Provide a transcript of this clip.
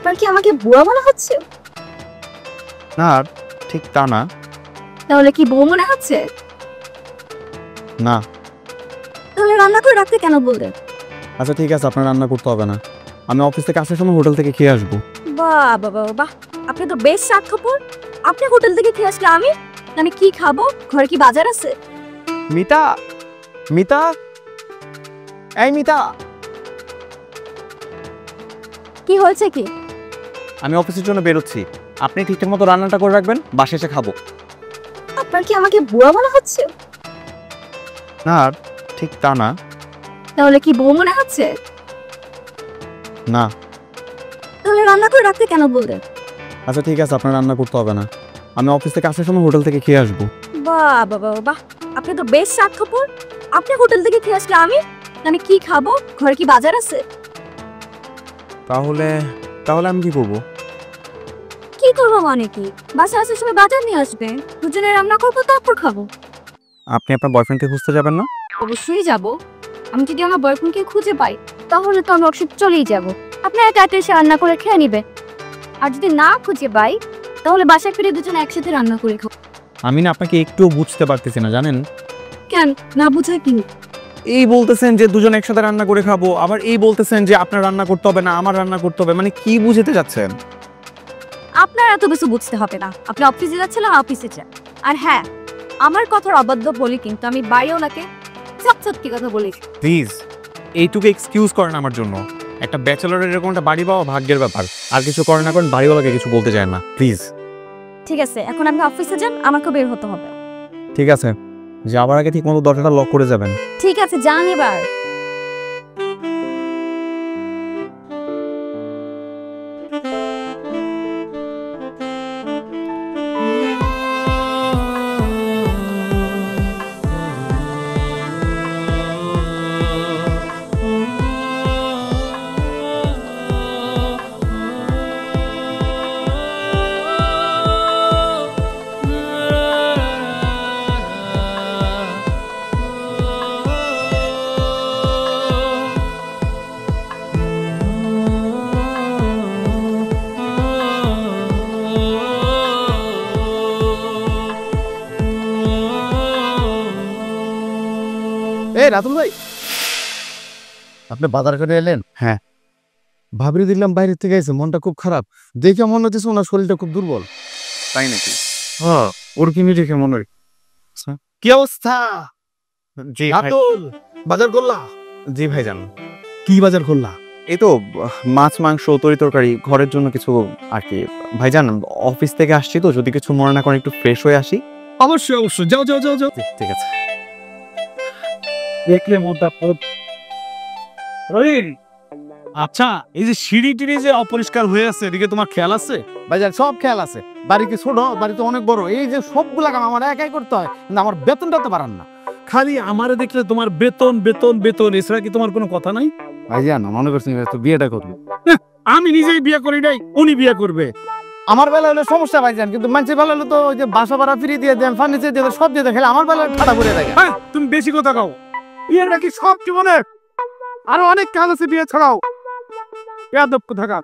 আপনার কি আমাকে বুয়া মনে হচ্ছে? না, ঠিক তা না। তাহলে কি বউ মনে হচ্ছে? না। তাহলে রান্না করে রাখতে কেন বললেন? আচ্ছা ঠিক আছে, আপনার রান্না করতে হবে না। আমি অফিস থেকে আসার সময় হোটেল থেকে খেয়ে আসবো। বাহ বাবা বাহ, আপনি তো বেশ স্বার্থপর। আপনি হোটেল থেকে খেয়ে আসলে আমি কি খাবো? ঘরে কি বাজার আছে? মিতা, মিতা, এই মিতা। কি হয়েছে কি? আমি অফিসের জন্য বেরোচ্ছি, আপনি ঠিকঠাক মতো রান্নাটা করে রাখবেন, বাসায় এসে খাবো। আপনার কি আমাকে বুয়া মনে হচ্ছে? না, ঠিক তা না। তাহলে কি বউ মনে হচ্ছে? না। তাহলে রান্না করে রাখতে কেন বললেন? আচ্ছা ঠিক আছে, আপনার রান্না করতে হবে না। আমি অফিস থেকে আসার সময় হোটেল থেকে খেয়ে আসবো। বাহ বাবা বাহ, আপনি তো বেশ স্বার্থপর। আপনি হোটেল থেকে খেয়ে আসলে আমি কি খাবো? ঘরে কি বাজার আছে? তাহলে তাহলে আমি কি করবো? কি করবো মানে কি? বাসায় আসার সময় বাজার নিয়ে আসবে, দুজনে রান্না করবো, তারপর খাবো। আপনি আপনার বয়ফ্রেন্ডকে খুঁজতে যাবেন না? অবশ্যই যাব। আমি যদি আমার বয়ফ্রেন্ডকে খুঁজে পাই তাহলে তো আমি অবশ্যই চলেই যাব। আপনার একা এসে রান্না করে খেয়ে নিবে। আর যদি না খুঁজে পাই তাহলে বাসায় ফিরে দুজনে একসাথে রান্না করে খাবো। আমি না আপনাকে একটুও বুঝতে পারতেছি না, জানেন? কেন না বুঝায় কি? এই বলতেছেন যে দুজন একসাথে রান্না করে খাবো, আবার এই বলতেছেন যে আপনার রান্না করতে হবে না, আমার রান্না করতে হবে। মানে কি বুঝাতে যাচ্ছেন? আপনার এত কিছু বুঝতে হবে না। আপনি অফিসে যাচ্ছিলেন, অফিসে যান। আর হ্যাঁ, আমার কথার অবাধ্য বলি কিন্তু আমি বাড়িওয়ালাকে সত্যি কথা বলি। প্লিজ এইটুকু এক্সকিউজ করেন আমার জন্য। একটা ব্যাচেলরের এরকম একটা বাড়ি পাওয়া ভাগ্যের ব্যাপার। আর কিছু করেন না, করেন বাড়িওয়ালাকে কিছু বলতে চায় না, প্লিজ। ঠিক আছে, এখন আপনি অফিসে যান, আমাকে বের হতে হবে। ঠিক আছে, যাবার আগে ঠিক মতো দরজাটা লক করে যাবেন। ঠিক আছে, যান এবার। এই রাতুল ভাই, আপনি বাজার করে এলেন? হ্যাঁ। ভাবরে দিলাম বাইরে থেকে এসে মনটা খুব খারাপ। দেখে মনে হচ্ছে ওনার শরীরটা খুব দুর্বল। তাই নাকি? হ্যাঁ, ওর কিনে দেখে মনে হয়। কি অবস্থা জি ভাই। রাতুল? বাজার করলা? জি ভাইজান। কি বাজার করলা? এই তো মাছ মাংস তরি তরকারি ঘরের জন্য কিছু আর কি। ভাইজান অফিস থেকে আসছি তো, যদি কিছু মনে না করেন একটু ফ্রেশ হয়ে আসি। অবশ্যই অবশ্যই, যাও যাও যাও যাও। ঠিক আছে। দেখলে মনটা খুব রহিম। আচ্ছা, এই যে সিঁড়ি টিড়ি যে অপরিষ্কার হয়ে আছে, এদিকে তোমার খেয়াল আছে? বাজার সব খেয়াল আছে। বাড়ি কি ছোট, বাড়ি তো অনেক বড়। এই যে সবগুলা কাম আমার একাই করতে হয়, কিন্তু আমার বেতনটা তো বাড়ান না। খালি আমারে দেখলে তোমার বেতন বেতন বেতন, এছাড়া কি তোমার কোনো কথা নাই? ভাইজান মনে করছি তো বিয়েটা করবো। আমি নিজেই বিয়ে করি নাই, উনি বিয়ে করবে। আমার বেলা হলে সমস্যা ভাইজান, কিন্তু মানুষের বেলা হলে তো ওই যে বাসা ভাড়া ফ্রি দিয়ে দেন, ফার্নিচার দিয়ে দেন, সব দিয়ে দেন, খেলে আমার বেলা ঠাডা করে দেয়। হ্যাঁ, তুমি বেশি কথা কও। বিয়ে নাকি সব জীবনে আরো অনেক কাজ আছে, বিয়ে ছাড়াও। বেয়াদব কোথাকার।